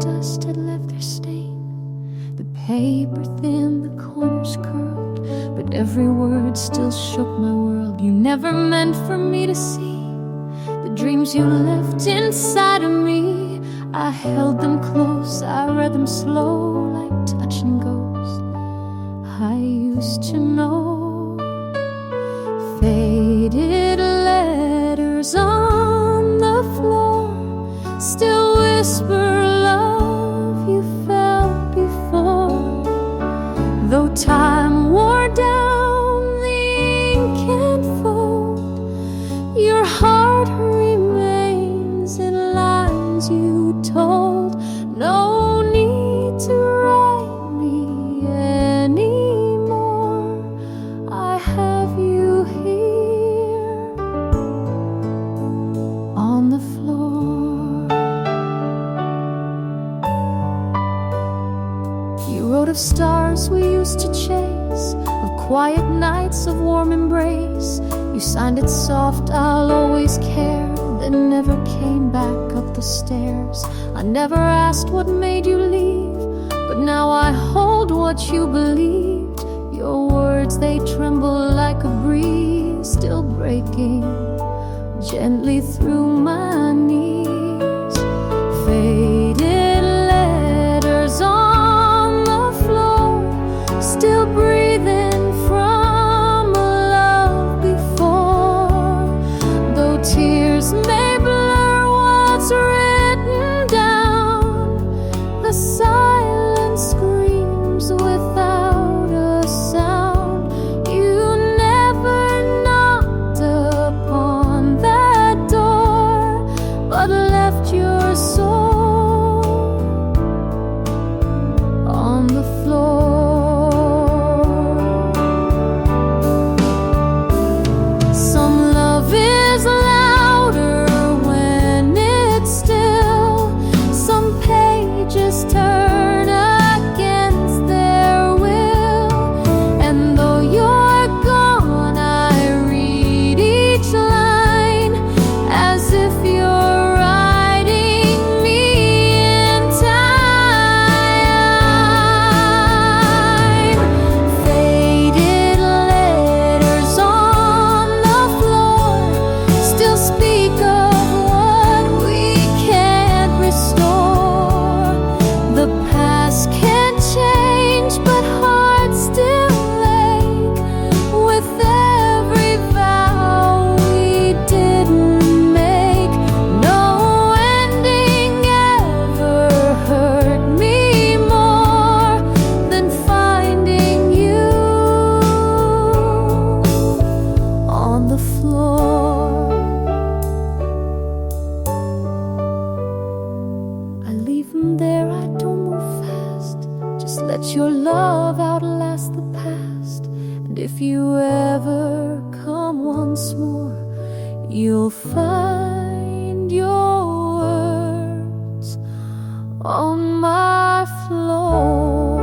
dust had left their stain. The paper thin, the corners curled, but every word still shook my world. You never meant for me to see the dreams you left inside of me. I held them close, I read them slow, like touching ghosts I used to know. Faded letters on the floor still whisper love you felt before. Though time wore down the ink and fold, your heart remains in lines you told. No need to write me anymore. I have you here on the floor. You wrote of stars we used to chase, of quiet nights of warm embrace. You signed it soft, I'll always care, then never came back up the stairs. I never asked what made you leave, but now I hold what you believed. Your words, they tremble like a breeze, still breaking gently through my knees. Faded letters on the floor, still breathing from a love before. Though tears may blur what's written down, the silence screams without a sound. You never knocked upon that door, but left your soul on the floor. Some love is louder when it's still. Some pages turn against their will. And though you're gone, I read each line as if you're writing me in time. Faded letters on the floor still speak of what we can't restore. The past can't change, but hearts still ache with every vow we didn't make. No ending ever hurt me more than finding you on the floor. I leave them there, I don't move fast. Just let your love outlast the past. And if you ever come once more, you'll find your words on my floor.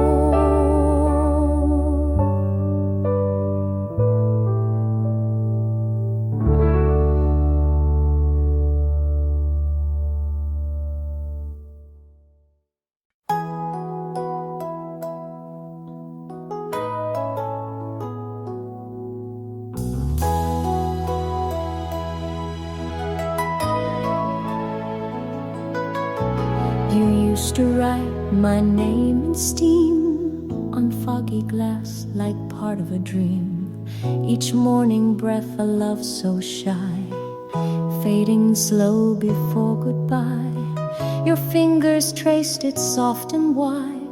You used to write my name in steam on foggy glass like part of a dream. Each morning breath a love so shy, fading slow before goodbye. Your fingers traced it soft and wide,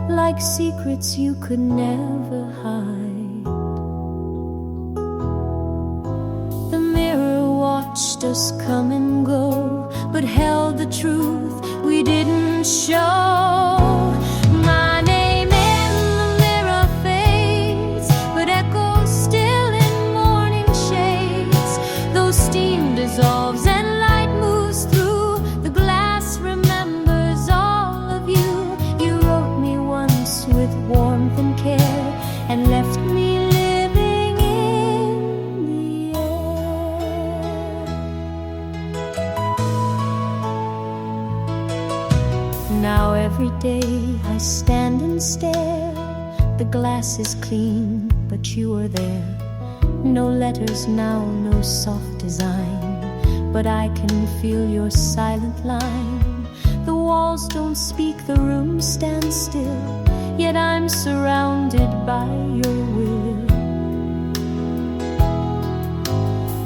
like secrets you could never hide. The mirror watched us come and go, but held the truth we didn't show. My name in the mirror fades, but echoes still in morning shades. Though steam dissolves and light moves through, the glass remembers all of you. You wrote me once with warmth and care, and left me living in the air. Now every day I stand and stare. The glass is clean, but you are there. No letters now, no soft design, but I can feel your silent line. The walls don't speak, the room stands still, yet I'm surrounded by your will.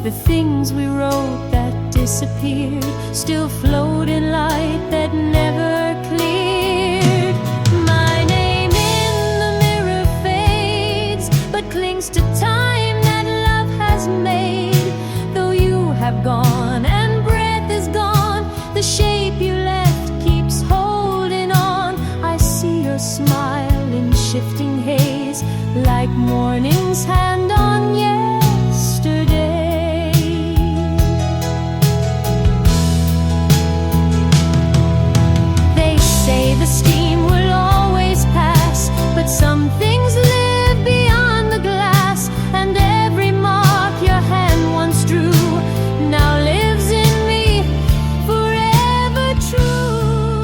The things we wrote that disappeared still float in light that never cleared. My name in the mirror fades, but clings to time that love has made. Though you have gone and breath is gone, the shape you left keeps holding on. I see your smile in shifting haze, like morning's hand on yesterday. The steam will always pass, but some things live beyond the glass, and every mark your hand once drew now lives in me, forever true.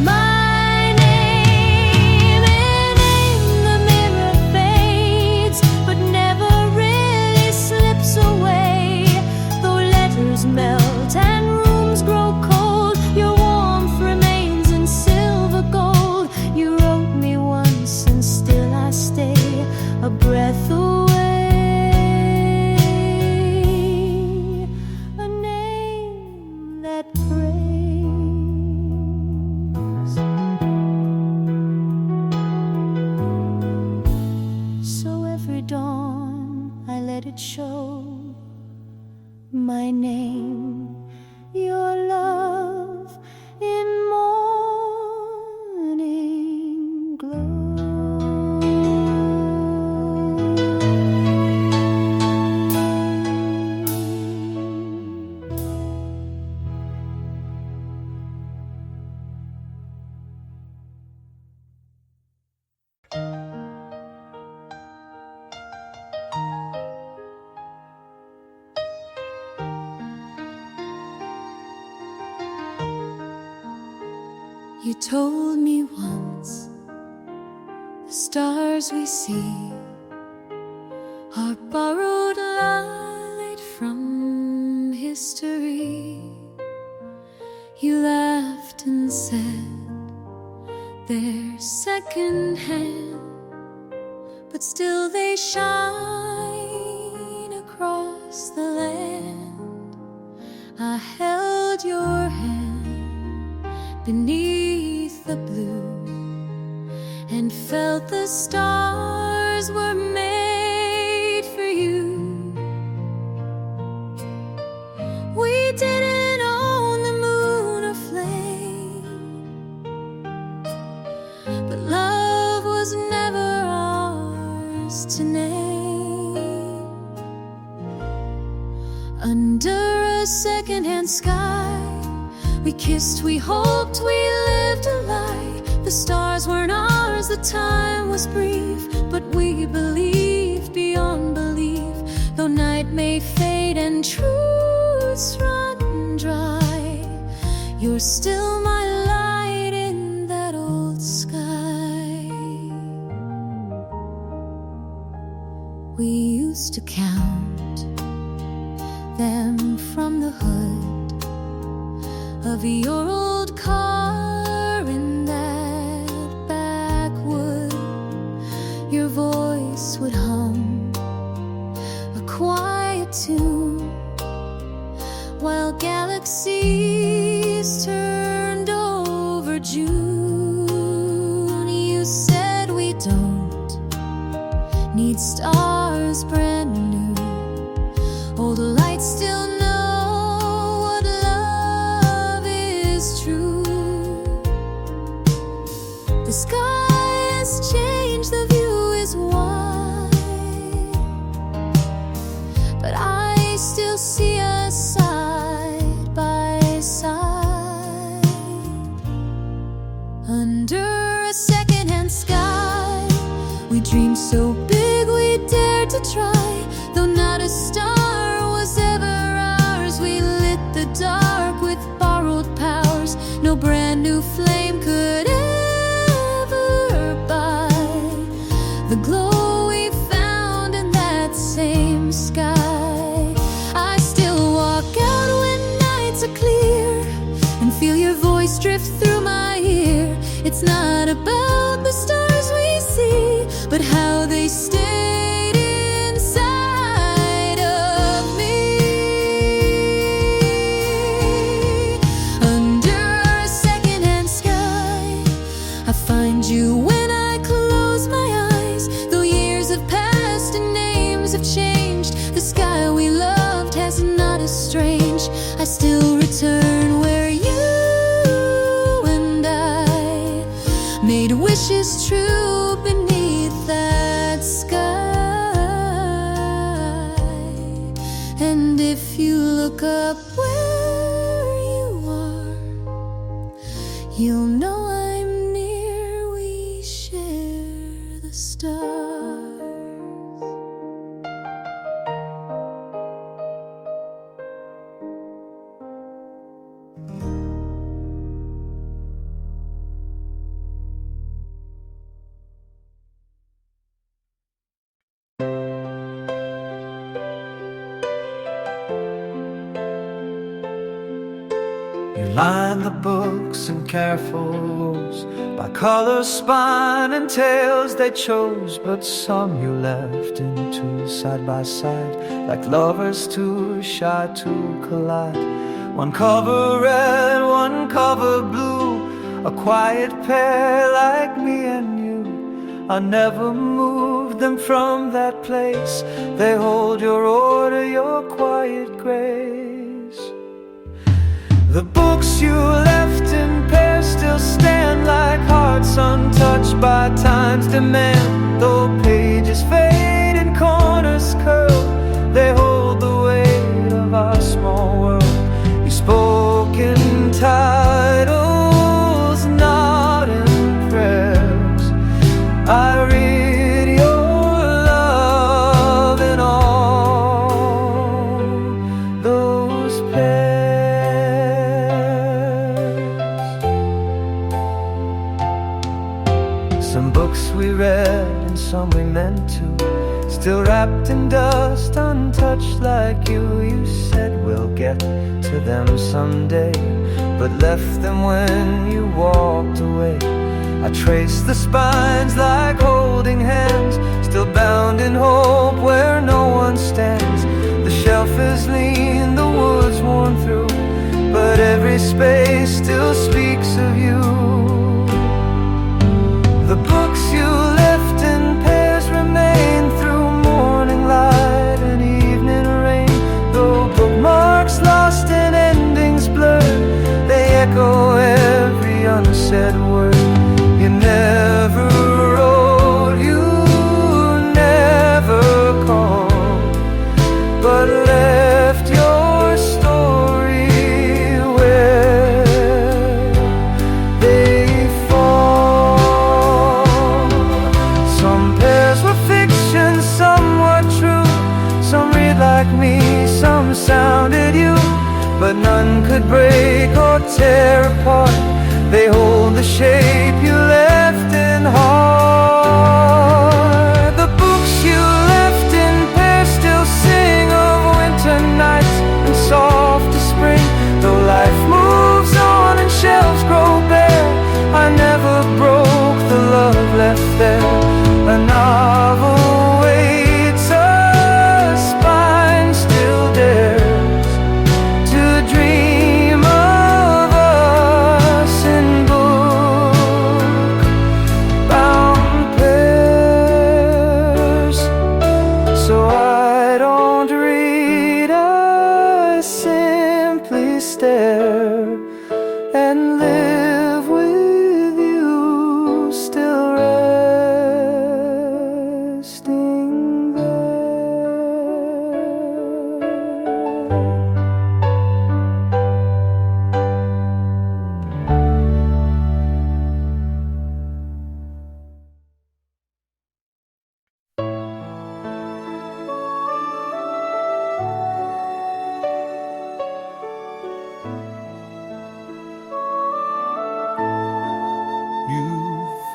My name in the mirror fades, but never really slips away. Though letters melt and rooms grow cold, your warmth remains in silver gold. You wrote me once and still I stay, a breath away, a name that prays. So every dawn I let it show my name, your love in morning glow. You told me once, the stars we see are borrowed light from history. You laughed and said they're second-hand, but still they shine across the land. I held your hand beneath the blue and felt the stars were made for you. We didn't own the moon or flame, but love was never ours to name. Under a second-hand sky, we kissed, we hoped, we lived a lie. The stars weren't ours, the time was brief, but we believed beyond belief. Though night may fade and truths run dry, you're still my light in that old sky. We used to count them from the hood of your old car in that backwood. Your voice would hum a quiet tune while galaxies turned over June. You said we don't need stars brand new, old lights still know what love is true. The sky has changed, the view is wide, but I still see us side by side. Under a second-hand sky, we dreamed so big we dared to try. Though not a star was ever ours, we lit the dark with borrowed true flame could ever buy. The glow we found in that same sky. I still walk out when nights are clear and feel your voice drift through my ear. It's not about the stars we see, but how they stayed inside of me. Under a secondhand sky, I find you when I close my eyes. Though years have passed and names have changed, the sky we loved has not estranged. I still return where you and I made wishes true beneath that sky. And if you look up where you are, you'll know I'm near. We share the stars. You line the books in careful rows by color, spine, and tales they chose, but some you left in two side by side, like lovers too shy to collide. One cover red, one cover blue, a quiet pair like me and you. I never moved them from that place. They hold your order, your quiet grace. The books you left in pairs still stand like hearts untouched by time's demand. Though pages fade and corners curl, they hold the weight of our small world. You spoke in titles, not in prayers. I read your love in all those pairs. Some books we read and some we meant to, still wrapped in dust, untouched like you. You said we'll get to them someday, but left them when you walked away. I traced the spines like holding hands, still bound in hope where no one stands. The shelf is lean, the wood's worn through, but every space still speaks of you. The books you left in pairs remain through morning light and evening rain. Though bookmarks lost and endings blurred, they echo every unsaid word. You never wrote, you never called, but left your story where they fall. Some pairs were fiction, some were true. Some read like me, some sounded you, but none could break or tear apart. They hold the shape you left in heart. The books you left in pairs still sing of winter nights and soft as spring. Though life moves on and shelves grow bare, I never broke the love left there. A novel waits, a spine still dares to dream of us in books.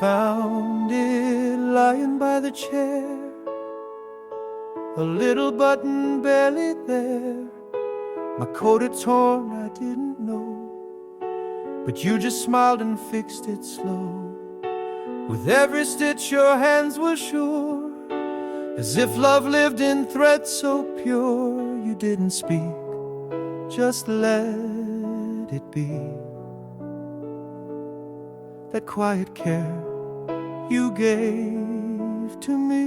found it lying by the chair, a little button barely there. My coat had torn, I didn't know, but you just smiled and fixed it slow. With every stitch your hands were sure, as if love lived in threads so pure. You didn't speak, just let it be. That quiet care you gave to me.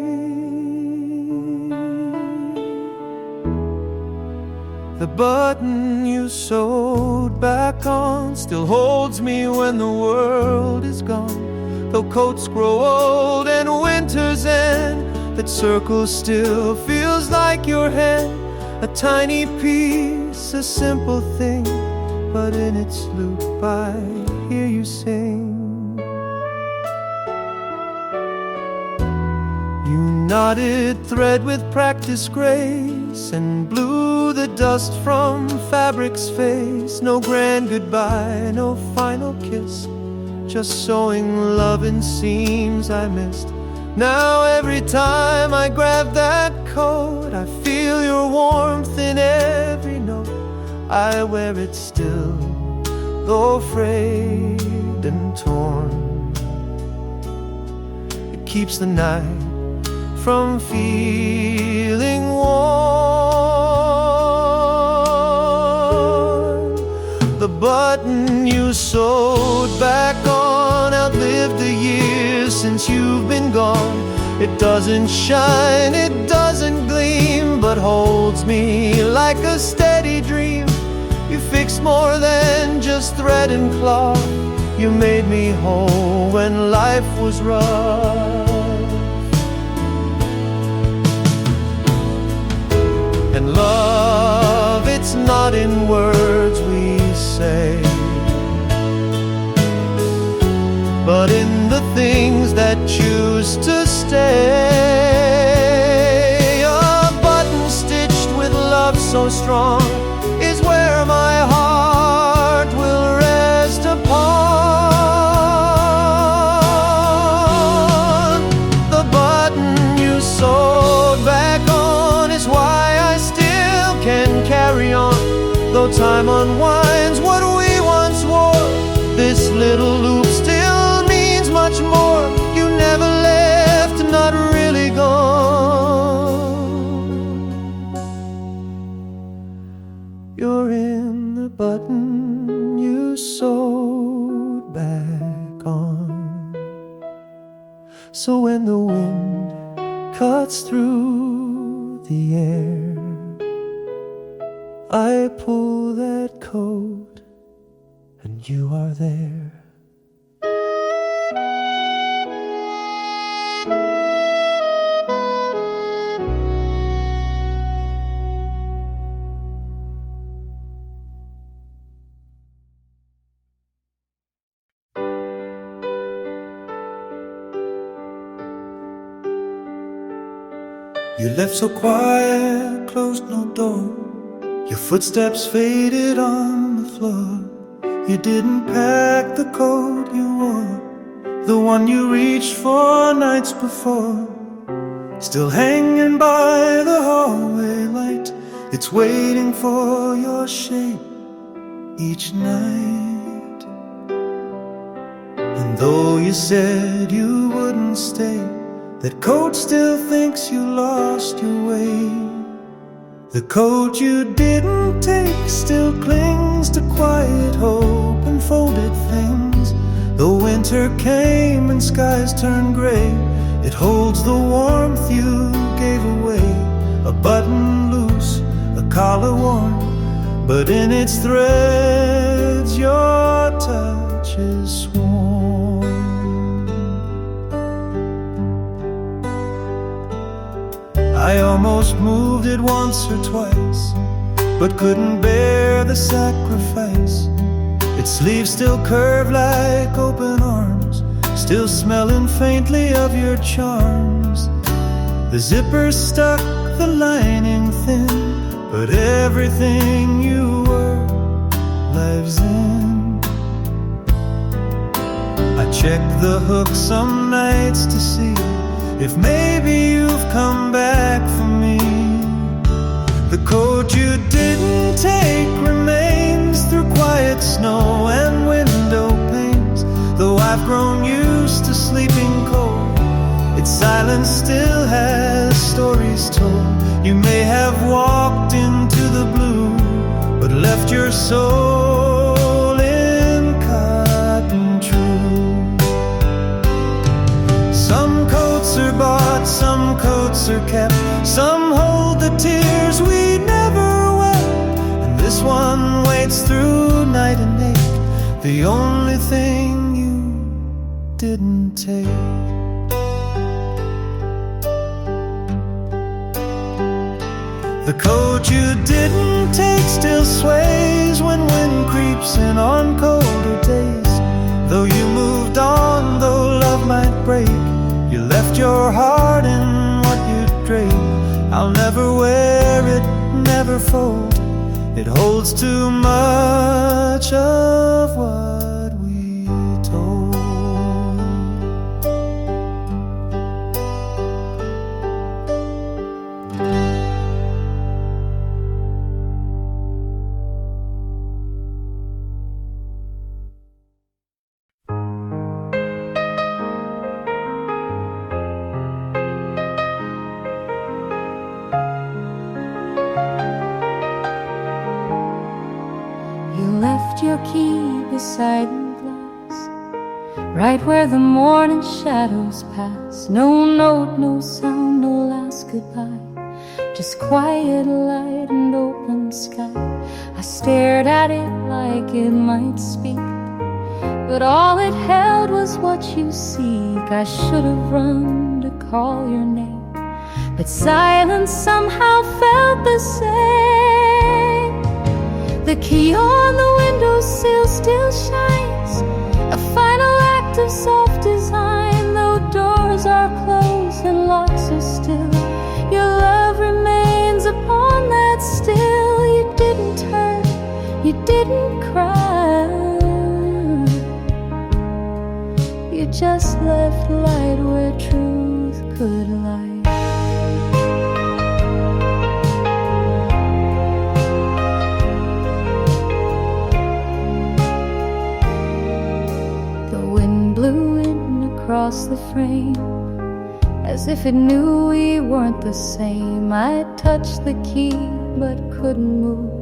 The button you sewed back on still holds me when the world is gone. Though coats grow old and winters end, that circle still feels like your hand. A tiny piece, a simple thing, but in its loop I hear you sing. You knotted thread with practiced grace and blew the dust from fabric's face. No grand goodbye, no final kiss, just sewing love in seams I missed. Now every time I grab that coat, I feel your warmth in every note. I wear it still, though frayed and torn. It keeps the night from feeling warm. The button you sewed back on outlived the years since you've been gone. It doesn't shine, it doesn't gleam, but holds me like a steady dream. You fixed more than just thread and cloth. You made me whole when life was rough. And love, it's not in words we say, but in the things that choose to stay. A button stitched with love so strong is where my heart will rest upon. The button you sewed back on is why I still can carry on. Though time unwinds what we once wore, this little loop still means much more. You never left, not really gone. You're in the button you sewed back on. So when the wind cuts through the air, I pull that coat and you are there. You left so quiet, closed no door. Your footsteps faded on the floor. You didn't pack the coat you wore, the one you reached for nights before. Still hanging by the hallway light, it's waiting for your shape each night. And though you said you wouldn't stay, that coat still thinks you lost your way. The coat you didn't take still clings to quiet hope and folded things. Though winter came and skies turned gray, it holds the warmth you gave away. A button loose, a collar worn, but in its threads your touch is sworn. I almost moved it once or twice, but couldn't bear the sacrifice. Its sleeves still curve like open arms, still smelling faintly of your charms. The zipper stuck, the lining thin, but everything you were lives in. I check the hook some nights to see if maybe you've come back for me. The coat you didn't take remains through quiet snow and window panes. Though I've grown used to sleeping cold, its silence still has stories told. You may have walked into the blue, but left your soul in cotton true. Some coats are bought, some coats are kept, some hold the tears we never wept, and this one waits through night and day, the only thing you didn't take. The coat you didn't take still sways when wind creeps in on colder days. Though you moved on, though love might break, you left your heart in what you'd drape. I'll never wear it, never fold. It holds too much of what we told. Your key beside the glass, right where the morning shadows pass. No note, no sound, no last goodbye, just quiet light and open sky. I stared at it like it might speak, but all it held was what you seek. I should have run to call your name, but silence somehow felt the same. The key on the windowsill still shines, a final act of soft design. Though doors are closed and locks are still, your love remains upon that still. You didn't turn, you didn't cry, you just left light where truth could lie. Across the frame, as if it knew we weren't the same. I touched the key but couldn't move,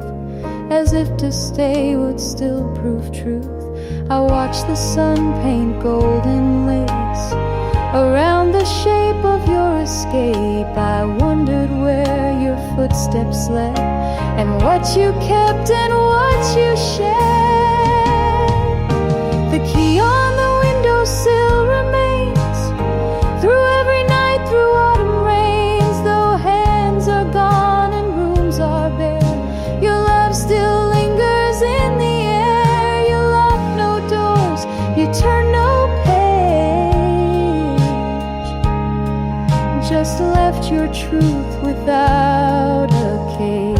as if to stay would still prove truth. I watched the sun paint golden lace around the shape of your escape. I wondered where your footsteps led, and what you kept and what you shared. The key on the windowsill remains through every night, through autumn rains. Though hands are gone and rooms are bare, your love still lingers in the air. You lock no doors, you turn no page, just left your truth without a cage.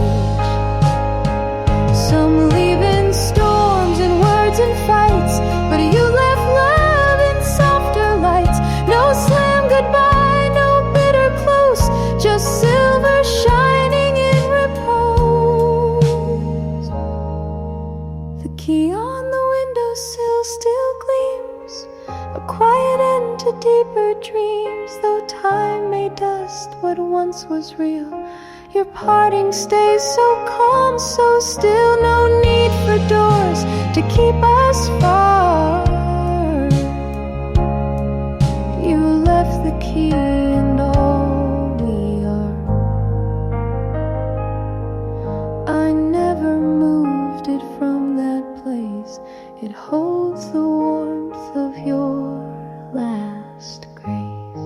Some leave in storms and words and fights, but you left love in softer lights. No slam goodbye, no bitter close, just silver shining in repose. The key on the windowsill still gleams, a quiet end to deeper dreams. Though time may dust what once was real, your parting stays so calm, so still. No need for doors to keep us far. You left the key and all we are. I never moved it from that place. It holds the warmth of your last grace.